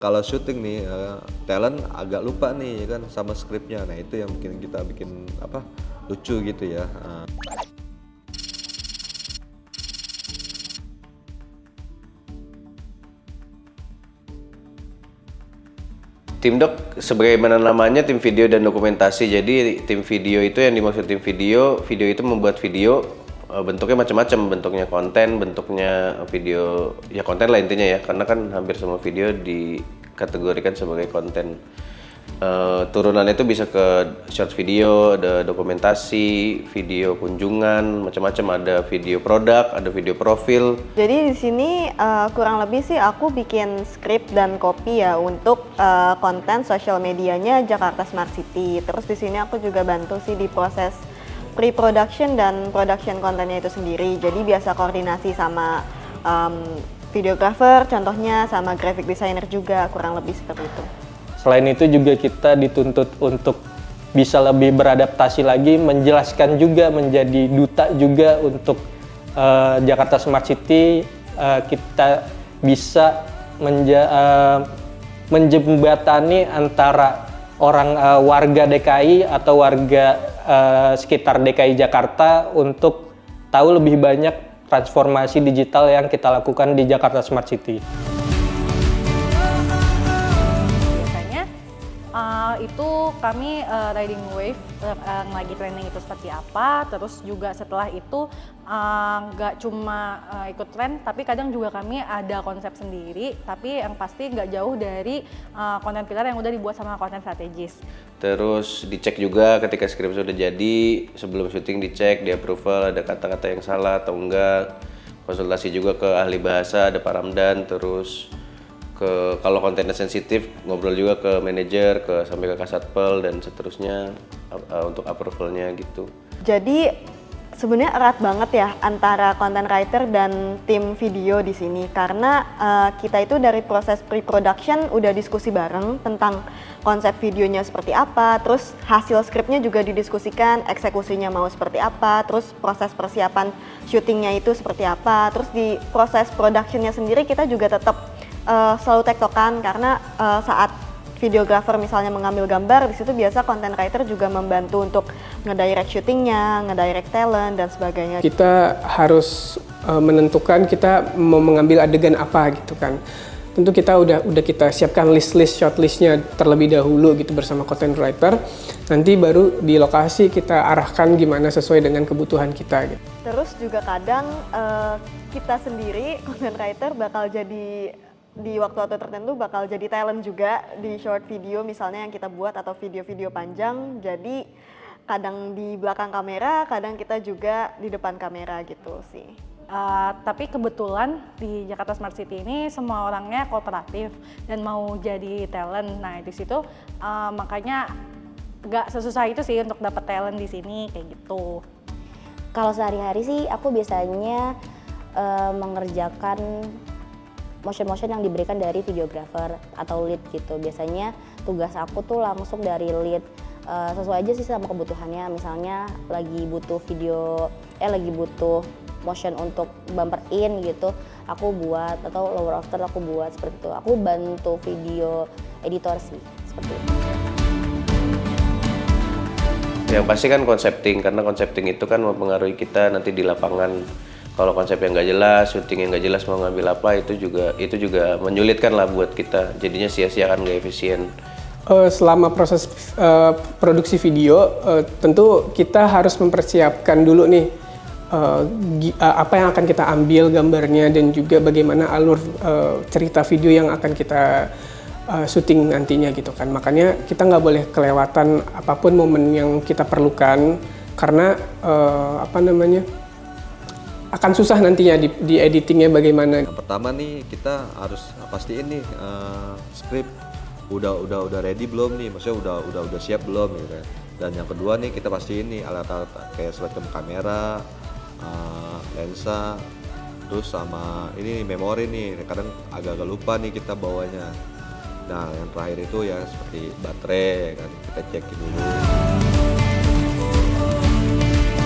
Kalau syuting nih, talent agak lupa nih ya kan sama skripnya. Nah itu yang bikin kita apa, lucu gitu ya. Tim Dok sebagaimana namanya tim video dan dokumentasi. Jadi tim video itu yang dimaksud tim video itu membuat video bentuknya macam-macam, bentuknya konten, bentuknya video, ya konten lah intinya ya, karena kan hampir semua video dikategorikan sebagai konten. Turunannya itu bisa ke short video, ada dokumentasi, video kunjungan, macam-macam, ada video produk, ada video profil. Jadi di sini kurang lebih sih aku bikin skrip dan copy ya untuk konten sosial medianya Jakarta Smart City. Terus di sini aku juga bantu sih di proses pre-production dan production kontennya itu sendiri. Jadi biasa koordinasi sama videographer contohnya, sama graphic designer juga, kurang lebih seperti itu. Selain itu juga kita dituntut untuk bisa lebih beradaptasi lagi, menjelaskan juga, menjadi duta juga untuk Jakarta Smart City. Kita bisa menjembatani antara orang warga DKI atau warga sekitar DKI Jakarta untuk tahu lebih banyak transformasi digital yang kita lakukan di Jakarta Smart City. Itu kami riding wave lagi trending itu seperti apa, terus juga setelah itu nggak cuma ikut tren, tapi kadang juga kami ada konsep sendiri, tapi yang pasti nggak jauh dari konten pilar yang udah dibuat sama konten strategis. Terus dicek juga ketika skrip sudah jadi, sebelum syuting dicek, di approval, ada kata-kata yang salah atau enggak, konsultasi juga ke ahli bahasa, ada Pak Ramdan, terus kalau kontennya sensitif ngobrol juga ke manajer, sampai ke Kasatpel dan seterusnya untuk approvalnya gitu. Jadi sebenarnya erat banget ya antara content writer dan tim video di sini, karena kita itu dari proses pre-production udah diskusi bareng tentang konsep videonya seperti apa, terus hasil skripnya juga didiskusikan, eksekusinya mau seperti apa, terus proses persiapan syutingnya itu seperti apa, terus di proses productionnya sendiri kita juga tetap selalu tektokan, karena saat videographer misalnya mengambil gambar, di situ biasa content writer juga membantu untuk ngedirect syutingnya, ngedirect talent dan sebagainya. Kita harus menentukan kita mau mengambil adegan apa gitu kan. Tentu kita udah kita siapkan list shortlistnya terlebih dahulu gitu bersama content writer. Nanti baru di lokasi kita arahkan gimana sesuai dengan kebutuhan kita gitu. Terus juga kadang kita sendiri content writer bakal jadi di waktu-waktu tertentu bakal jadi talent juga di short video misalnya yang kita buat atau video-video panjang. Jadi kadang di belakang kamera, kadang kita juga di depan kamera gitu sih. Tapi kebetulan di Jakarta Smart City ini semua orangnya kooperatif dan mau jadi talent. Nah di situ makanya nggak sesusah itu sih untuk dapat talent di sini kayak gitu. Kalau sehari-hari sih aku biasanya mengerjakan motion yang diberikan dari videographer atau lead gitu. Biasanya tugas aku tuh langsung dari lead, sesuai aja sih sama kebutuhannya. Misalnya lagi butuh motion untuk bumper in gitu, aku buat, atau lower after aku buat seperti itu. Aku bantu video editor sih, seperti itu. Yang pasti kan konsepting, karena konsepting itu kan mempengaruhi kita nanti di lapangan. Kalau konsep yang nggak jelas, syuting yang nggak jelas mau ngambil apa, itu juga menyulitkan lah buat kita. Jadinya sia-sia kan, nggak efisien. Selama proses produksi video, tentu kita harus mempersiapkan dulu nih apa yang akan kita ambil gambarnya dan juga bagaimana alur cerita video yang akan kita syuting nantinya gitu kan. Makanya kita nggak boleh kelewatan apapun momen yang kita perlukan, karena akan susah nantinya di editingnya bagaimana. Yang pertama nih kita harus pastiin nih skrip udah ready belum nih, maksudnya udah siap belum gitu kan. Dan yang kedua nih kita pastiin nih alat-alat kayak semacam kamera, lensa, terus sama ini nih memori nih, kadang agak-agak lupa nih kita bawanya. Nah yang terakhir itu ya seperti baterai kan, kita cek dulu.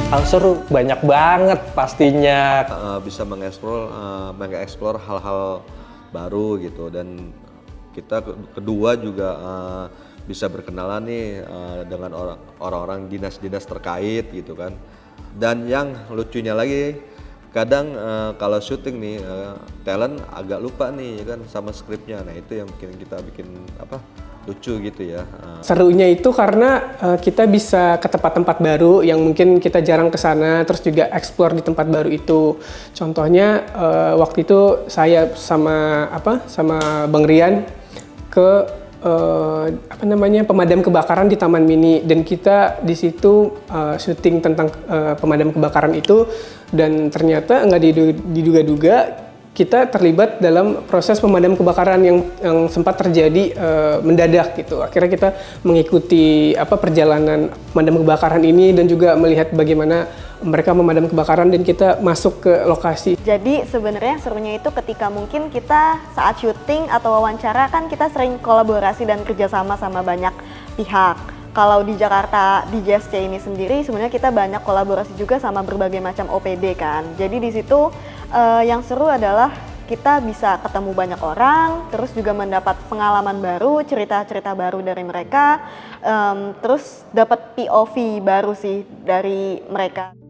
Hal seru banyak banget pastinya. Bisa mengeksplor hal-hal baru gitu, dan Kita kedua juga bisa berkenalan nih dengan orang-orang dinas-dinas terkait gitu kan. Dan yang lucunya lagi, kadang kalau syuting nih talent agak lupa nih ya kan sama skripnya. Nah itu yang kita bikin lucu gitu ya. Serunya itu karena kita bisa ke tempat-tempat baru yang mungkin kita jarang ke sana, terus juga explore di tempat baru itu. Contohnya waktu itu saya sama Bang Rian ke pemadam kebakaran di Taman Mini, dan kita di situ syuting tentang pemadam kebakaran itu, dan ternyata nggak diduga-duga kita terlibat dalam proses pemadam kebakaran yang sempat terjadi mendadak gitu. Akhirnya kita mengikuti perjalanan pemadam kebakaran ini dan juga melihat bagaimana mereka memadam kebakaran dan kita masuk ke lokasi. Jadi sebenarnya serunya itu ketika mungkin kita saat syuting atau wawancara kan kita sering kolaborasi dan kerjasama sama banyak pihak. Kalau di Jakarta di JSC ini sendiri sebenarnya kita banyak kolaborasi juga sama berbagai macam OPD kan. Jadi di situ yang seru adalah kita bisa ketemu banyak orang, terus juga mendapat pengalaman baru, cerita-cerita baru dari mereka, terus dapat POV baru sih dari mereka.